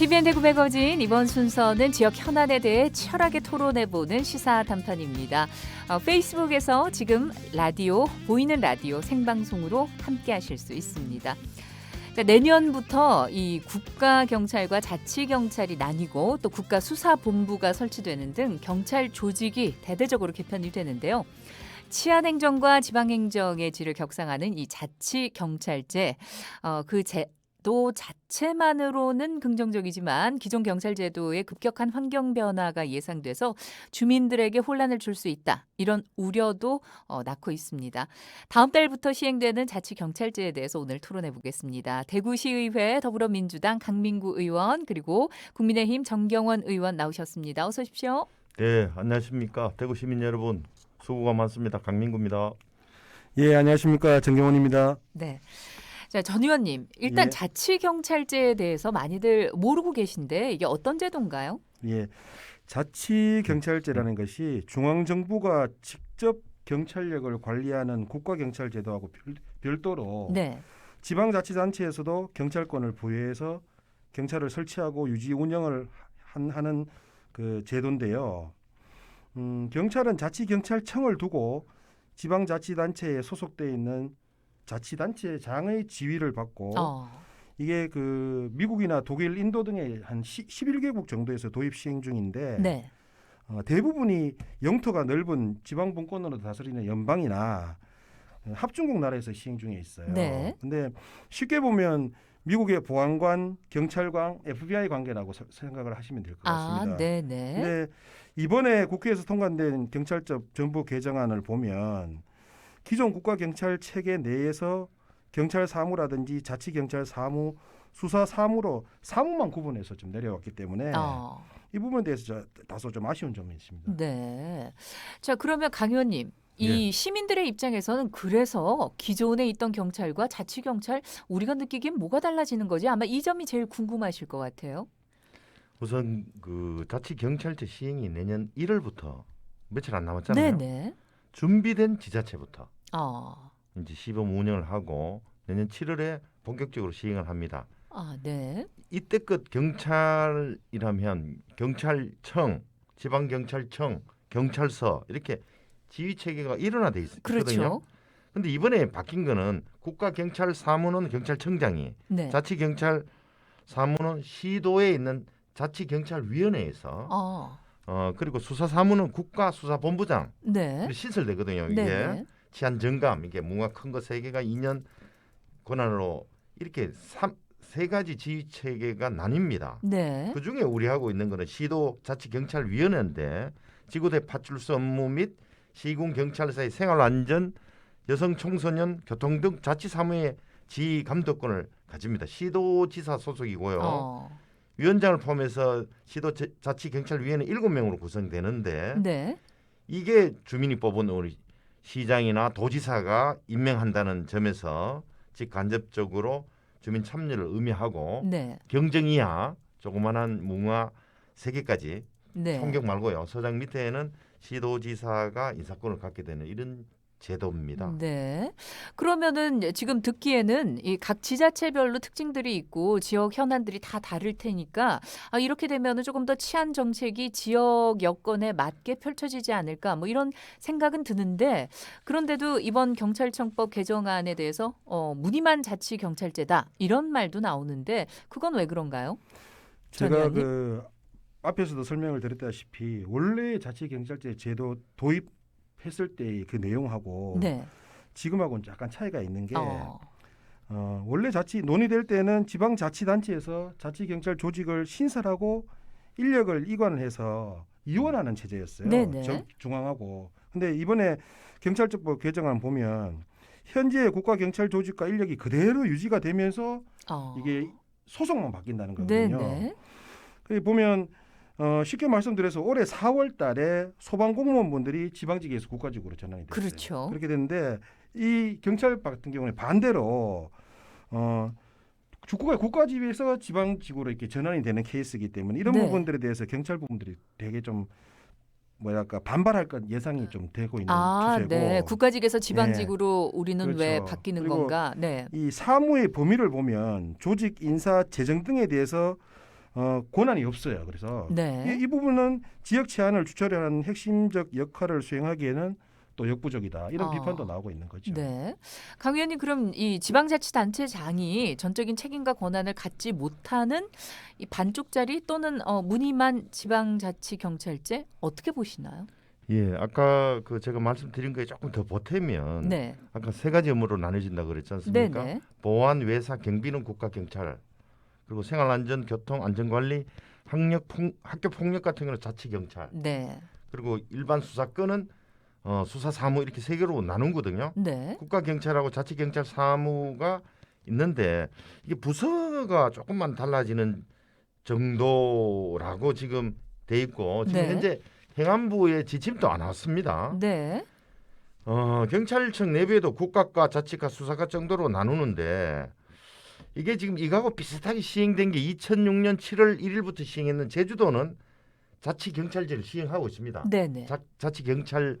TVN 대구 매거진 이번 순서는 지역 현안에 대해 치열하게 토론해보는 시사 단판입니다. 페이스북에서 지금 라디오, 보이는 라디오 생방송으로 함께하실 수 있습니다. 내년부터 이 국가경찰과 자치경찰이 나뉘고 또 국가수사본부가 설치되는 등 경찰 조직이 대대적으로 개편이 되는데요. 치안행정과 지방행정의 질을 격상하는 이 자치경찰제, 그 제도 자체만으로는 긍정적이지만 기존 경찰제도의 급격한 환경 변화가 예상돼서 주민들에게 혼란을 줄 수 있다. 이런 우려도 낳고 있습니다. 다음 달부터 시행되는 자치경찰제에 대해서 오늘 토론해 보겠습니다. 대구시의회 더불어민주당 강민구 의원 그리고 국민의힘 정경원 의원 나오셨습니다. 어서 오십시오. 네, 안녕하십니까. 대구 시민 여러분, 수고가 많습니다. 강민구입니다. 예, 안녕하십니까. 정경원입니다. 네. 자, 전 의원님, 일단 예. 자치경찰제에 대해서 많이들 모르고 계신데 이게 어떤 제도인가요? 예, 자치경찰제라는 것이 중앙정부가 직접 경찰력을 관리하는 국가경찰제도하고 별도로 네. 지방자치단체에서도 경찰권을 부여해서 경찰을 설치하고 유지 운영을 하는 그 제도인데요. 경찰은 자치경찰청을 두고 지방자치단체에 소속되어 있는 자치단체장의 지휘를 받고 이게 그 미국이나 독일, 인도 등의 한 11개국 정도에서 도입 시행 중인데 네. 대부분이 영토가 넓은 지방분권으로 다스리는 연방이나 합중국 나라에서 시행 중에 있어요. 네. 근데 쉽게 보면 미국의 보안관, 경찰관, FBI 관계라고 생각을 하시면 될 것 같습니다. 네네. 근데 이번에 국회에서 통과된 경찰법 전부 개정안을 보면 기존 국가경찰 체계 내에서 경찰 사무라든지 자치경찰 사무, 수사 사무로 사무만 구분해서 좀 내려왔기 때문에 이 부분에 대해서 다소 좀 아쉬운 점이 있습니다. 네. 자, 그러면 강 의원님, 이 예. 시민들의 입장에서는 그래서 기존에 있던 경찰과 자치경찰 우리가 느끼기엔 뭐가 달라지는 거지? 아마 이 점이 제일 궁금하실 것 같아요. 우선 그 자치경찰제 시행이 내년 1월부터 며칠 안 남았잖아요. 네네. 준비된 지자체부터 아, 이제 시범 운영을 하고 내년 7월에 본격적으로 시행을 합니다. 네. 이때껏 경찰이라면 경찰청, 지방경찰청, 경찰서 이렇게 지휘체계가 일원화돼 있거든요. 그렇죠. 근데 이번에 바뀐 거는 국가경찰사무는 경찰청장이, 네. 자치경찰 사무는 시도에 있는 자치경찰위원회에서 그리고 수사사무는 국가수사본부장 네. 신설되거든요. 이게 네네. 치안정감 이게 뭔가 큰 거 3개가 2년 권한으로 이렇게 세 가지 지휘체계가 나뉩니다. 네. 그중에 우리하고 있는 거는 시도 자치경찰위원회인데 지구대 파출소 업무 및 시군경찰서의 생활안전, 여성 청소년, 교통 등 자치사무의 지휘 감독권을 가집니다. 시도지사 소속이고요. 위원장을 포함해서 시도자치경찰위원회 7명으로 구성되는데 네. 이게 주민이 뽑은 우리 시장이나 도지사가 임명한다는 점에서 직간접적으로 주민 참여를 의미하고 네. 경정 이하 조그만한 무궁화 3개까지 네. 총격 말고요. 서장 밑에는 시도지사가 인사권을 갖게 되는 이런 제도입니다. 네. 그러면은 지금 듣기에는 이 각 지자체별로 특징들이 있고 지역 현안들이 다 다를 테니까 이렇게 되면은 조금 더 치안 정책이 지역 여건에 맞게 펼쳐지지 않을까 뭐 이런 생각은 드는데 그런데도 이번 경찰청법 개정안에 대해서 무늬만 자치경찰제다 이런 말도 나오는데 그건 왜 그런가요? 제가 그 앞에서도 설명을 드렸다시피 원래 자치경찰제 제도 도입했을 때 그 내용하고 네. 지금하고는 약간 차이가 있는 게 원래 논의될 때는 지방자치단체에서 자치경찰 조직을 신설하고 인력을 이관을 해서 이원하는 체제였어요. 네네. 중앙하고. 근데 이번에 경찰청법 개정안 보면 현재 국가경찰 조직과 인력이 그대로 유지가 되면서 이게 소속만 바뀐다는 거거든요. 네네. 보면 쉽게 말씀드려서 올해 4월 달에 소방공무원분들이 지방직에서 국가직으로 전환이 됐어요. 그렇죠. 그렇게 됐는데 이 경찰 같은 경우는 반대로 국가직에서 지방직으로 이렇게 전환이 되는 케이스이기 때문에 이런 부분들에 대해서 경찰 부분들이 되게 좀 반발할 것 예상이 좀 되고 있는 추세고. 네. 국가직에서 지방직으로 우리는 그렇죠. 왜 바뀌는 건가? 네. 이 사무의 범위를 보면 조직, 인사, 재정 등에 대해서 권한이 없어요. 그래서 네. 이 부분은 지역 치안을 주체하는 핵심적 역할을 수행하기에는 또 역부족이다. 이런 비판도 나오고 있는 거죠. 네. 강 의원님 그럼 이 지방자치단체장이 전적인 책임과 권한을 갖지 못하는 이 반쪽짜리 또는 무늬만 지방자치경찰제 어떻게 보시나요? 예, 아까 그 제가 말씀드린 거에 조금 더 보태면 네. 아까 세 가지 업무로 나눠진다 그랬지 않습니까? 네네. 보안, 외사, 경비는 국가경찰, 그리고 생활안전, 교통, 안전관리, 학교 폭력 같은 경우는 자치경찰, 네. 그리고 일반 수사권은 수사 사무 이렇게 세 개로 나누거든요. 네. 국가경찰하고 자치경찰 사무가 있는데 이게 부서가 조금만 달라지는 정도라고 지금 돼 있고 지금 네. 현재 행안부의 지침도 안 왔습니다. 네. 경찰청 내부에도 국가과 자치과 수사과 정도로 나누는데 이게 지금 이거하고 비슷하게 시행된 게 2006년 7월 1일부터 시행했는 제주도는 자치경찰제를 시행하고 있습니다. 네네. 자치경찰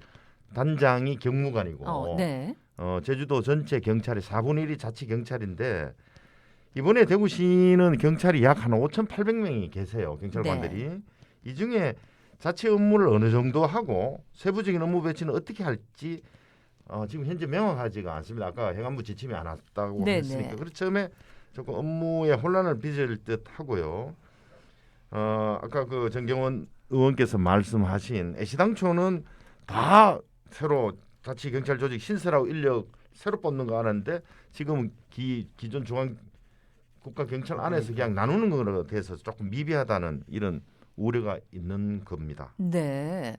단장이 경무관이고 네. 제주도 전체 경찰의 4분의 1이 자치경찰인데 이번에 대구시는 경찰이 약 한 5,800명이 계세요. 경찰관들이. 네. 이 중에 자치 업무를 어느 정도 하고 세부적인 업무 배치는 어떻게 할지 지금 현재 명확하지가 않습니다. 아까 행안부 지침이 안 왔다고 네네. 했으니까 그래서 처음에 조금 업무에 혼란을 빚을 듯 하고요. 아까 그 정경원 의원께서 말씀하신 애시당초는 다 새로 자치 경찰 조직 신설하고 인력 새로 뽑는 거 하는데 지금 기존 중앙 국가 경찰 안에서 그냥 나누는 거로 돼서 조금 미비하다는 이런 우려가 있는 겁니다. 네.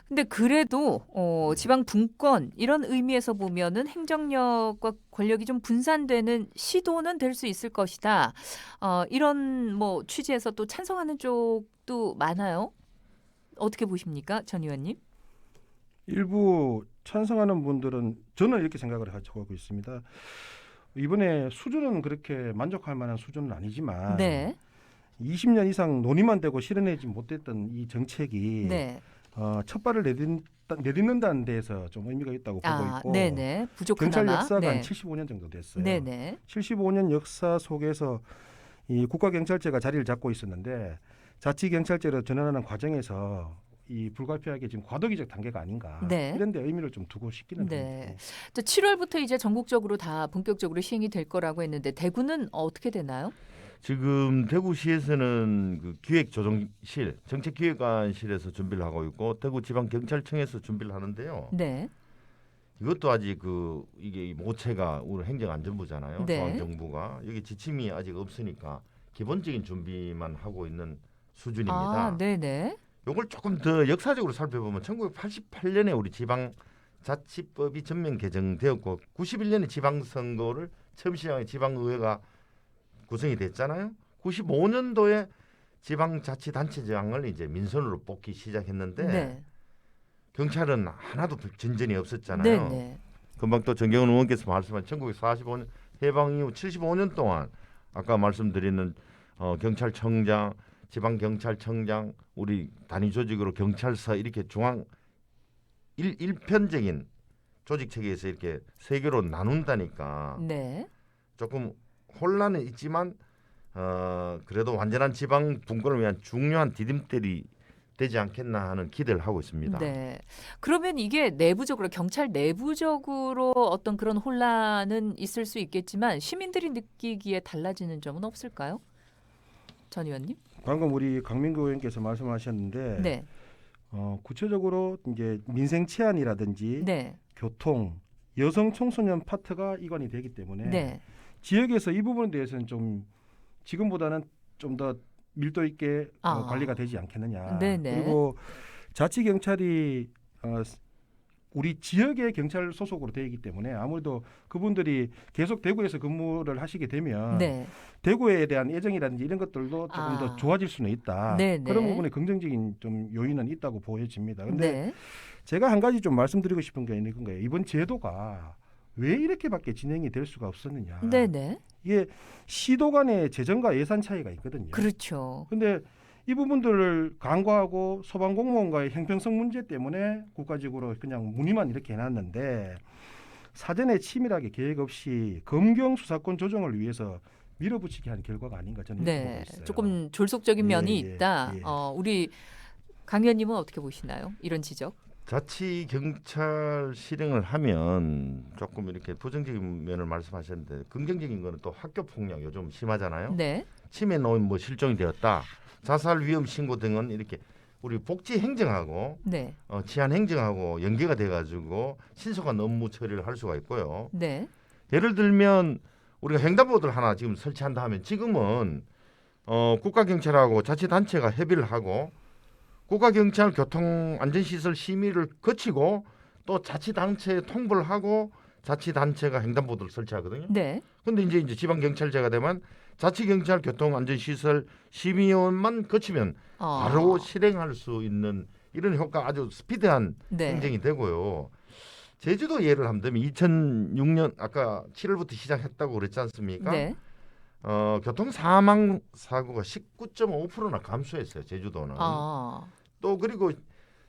근데 그래도 지방 분권 이런 의미에서 보면은 행정력과 권력이 좀 분산되는 시도는 될 수 있을 것이다. 이런 뭐 취지에서 또 찬성하는 쪽도 많아요. 어떻게 보십니까, 전 의원님? 일부 찬성하는 분들은 저는 이렇게 생각을 하고 있습니다. 이번에 수준은 그렇게 만족할 만한 수준은 아니지만 네. 20년 이상 논의만 되고 실현하지 못했던 이 정책이 네. 첫 발을 내딛는다는 데에서 좀 의미가 있다고 보고 있고 네네. 부족하나. 경찰 역사가 네. 한 75년 정도 됐어요. 네네. 75년 역사 속에서 이 국가경찰제가 자리를 잡고 있었는데 자치경찰제로 전환하는 과정에서 이 불가피하게 지금 과도기적 단계가 아닌가 네. 이런 데 의미를 좀 두고 싶기는 네. 합니다. 7월부터 이제 전국적으로 다 본격적으로 시행이 될 거라고 했는데 대구는 어떻게 되나요? 지금 대구시에서는 그 기획조정실, 정책기획관실에서 준비를 하고 있고 대구지방경찰청에서 준비를 하는데요. 네. 이것도 아직 이게 모체가 우리 행정안전부잖아요. 네. 중앙정부가 여기 지침이 아직 없으니까 기본적인 준비만 하고 있는 수준입니다. 네네. 이걸 조금 더 역사적으로 살펴보면 1988년에 우리 지방자치법이 전면 개정되었고 91년에 지방선거를 처음 시작한 지방의회가 구성이 됐잖아요. 95년도에 지방자치단체장을 이제 민선으로 뽑기 시작했는데 네. 경찰은 하나도 진전이 없었잖아요. 네네. 금방 또 정경원 의원께서 말씀한 1945년 해방 이후 75년 동안 아까 말씀드리는 경찰청장, 지방경찰청장, 우리 단위 조직으로 경찰서 이렇게 중앙 일편적인 조직 체계에서 이렇게 세 개로 나눈다니까 네. 조금 혼란은 있지만 그래도 완전한 지방 분권을 위한 중요한 디딤돌이 되지 않겠나 하는 기대를 하고 있습니다. 네. 그러면 이게 내부적으로 경찰 내부적으로 어떤 그런 혼란은 있을 수 있겠지만 시민들이 느끼기에 달라지는 점은 없을까요? 전 의원님? 방금 우리 강민구 의원께서 말씀하셨는데 네. 구체적으로 이제 민생 치안이라든지 네. 교통, 여성 청소년 파트가 이관이 되기 때문에 네. 지역에서 이 부분에 대해서는 좀 지금보다는 좀 더 밀도 있게 관리가 되지 않겠느냐. 네네. 그리고 자치경찰이 우리 지역의 경찰 소속으로 되어 있기 때문에 아무래도 그분들이 계속 대구에서 근무를 하시게 되면 네. 대구에 대한 애정이라든지 이런 것들도 조금 더 좋아질 수는 있다. 네네. 그런 부분에 긍정적인 좀 요인은 있다고 보여집니다. 근데 네. 제가 한 가지 좀 말씀드리고 싶은 게 있는 거예요. 이번 제도가 왜 이렇게밖에 진행이 될 수가 없었느냐. 네네. 이게 시도 간의 재정과 예산 차이가 있거든요. 그렇죠. 근데 이 부분들을 간과하고 소방공무원과의 형평성 문제 때문에 국가적으로 그냥 문의만 이렇게 해놨는데 사전에 치밀하게 계획 없이 검경 수사권 조정을 위해서 밀어붙이게 한 결과가 아닌가 저는 이렇게 보고 네, 있어요. 조금 졸속적인 면이 예, 있다. 예. 우리 강 의원님은 어떻게 보시나요? 이런 지적? 자치 경찰 실행을 하면 조금 이렇게 부정적인 면을 말씀하셨는데 긍정적인 거는 또 학교 폭력 요즘 심하잖아요. 네, 치매 노인 뭐 실종이 되었다, 자살 위험 신고 등은 이렇게 우리 복지 행정하고 네, 치안 행정하고 연계가 돼가지고 신속한 업무 처리를 할 수가 있고요. 네, 예를 들면 우리가 횡단보도를 하나 지금 설치한다 하면 지금은 국가경찰하고 자치단체가 협의를 하고 국가경찰 교통안전시설 심의를 거치고 또 자치단체에 통보를 하고 자치단체가 횡단보도를 설치하거든요. 네. 근데 이제 지방경찰제가 되면 자치경찰 교통안전시설 심의원만 거치면 바로 실행할 수 있는 이런 효과, 아주 스피드한 네. 행정이 되고요. 제주도 예를 한번 들면 2006년 아까 7월부터 시작했다고 그랬지 않습니까? 네. 교통 사망 사고가 19.5%나 감소했어요. 제주도는. 또 그리고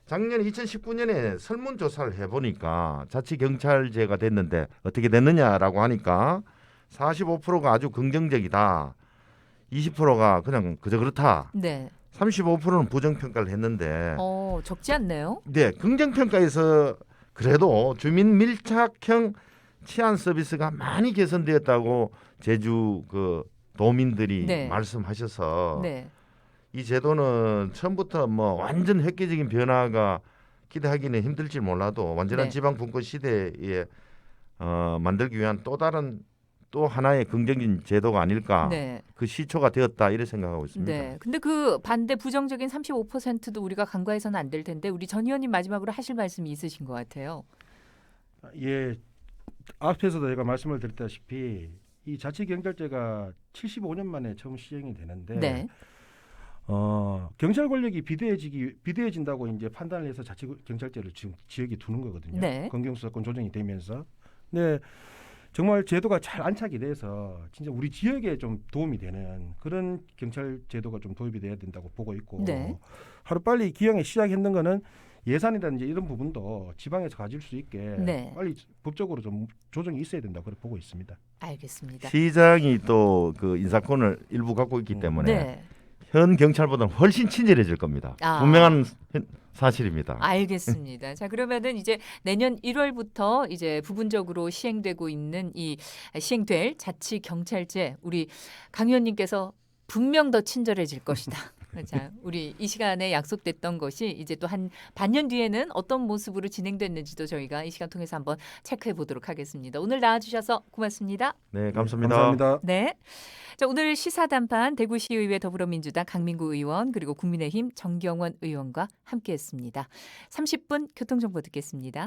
작년 2019년에 설문조사를 해보니까 자치경찰제가 됐는데 어떻게 됐느냐라고 하니까 45%가 아주 긍정적이다, 20%가 그냥 그저 그렇다, 네. 35%는 부정평가를 했는데 적지 않네요. 네, 긍정평가에서 그래도 주민 밀착형 치안 서비스가 많이 개선되었다고 제주 그 도민들이 네. 말씀하셔서 네. 이 제도는 처음부터 뭐 완전 획기적인 변화가 기대하기는 힘들지 몰라도 완전한 네. 지방 분권 시대에 만들기 위한 또 하나의 긍정적인 제도가 아닐까. 네. 그 시초가 되었다 이렇게 생각하고 있습니다. 네. 근데 그 반대 부정적인 35%도 우리가 간과해서는 안 될 텐데 우리 전 의원님 마지막으로 하실 말씀이 있으신 것 같아요. 예, 앞에서도 제가 말씀을 드렸다시피 이 자치경찰제가 75년 만에 처음 시행이 되는데 네. 경찰 권력이 비대해진다고 이제 판단을 해서 자치경찰제를 지금 지역에 두는 거거든요. 네. 검경수사권 조정이 되면서. 네, 정말 제도가 잘 안착이 돼서 진짜 우리 지역에 좀 도움이 되는 그런 경찰 제도가 좀 도입이 돼야 된다고 보고 있고 네. 하루빨리 기왕에 시작했는 거는 예산이라든지 이런 부분도 지방에서 가질 수 있게 네. 빨리 법적으로 좀 조정이 있어야 된다고 그렇게 보고 있습니다. 알겠습니다. 시장이 또 그 인사권을 일부 갖고 있기 때문에 네. 현 경찰보다는 훨씬 친절해질 겁니다. 분명한 사실입니다. 알겠습니다. 자, 그러면은 이제 내년 1월부터 이제 부분적으로 시행되고 있는 이 시행될 자치 경찰제 우리 강 의원님께서 분명 더 친절해질 것이다. 자, 우리 이 시간에 약속됐던 것이 이제 또 한 반년 뒤에는 어떤 모습으로 진행됐는지도 저희가 이 시간 통해서 한번 체크해 보도록 하겠습니다. 오늘 나와주셔서 고맙습니다. 네, 감사합니다. 감사합니다. 네. 자, 오늘 시사단판 대구시의회 더불어민주당 강민구 의원 그리고 국민의힘 정경원 의원과 함께했습니다. 30분 교통정보 듣겠습니다.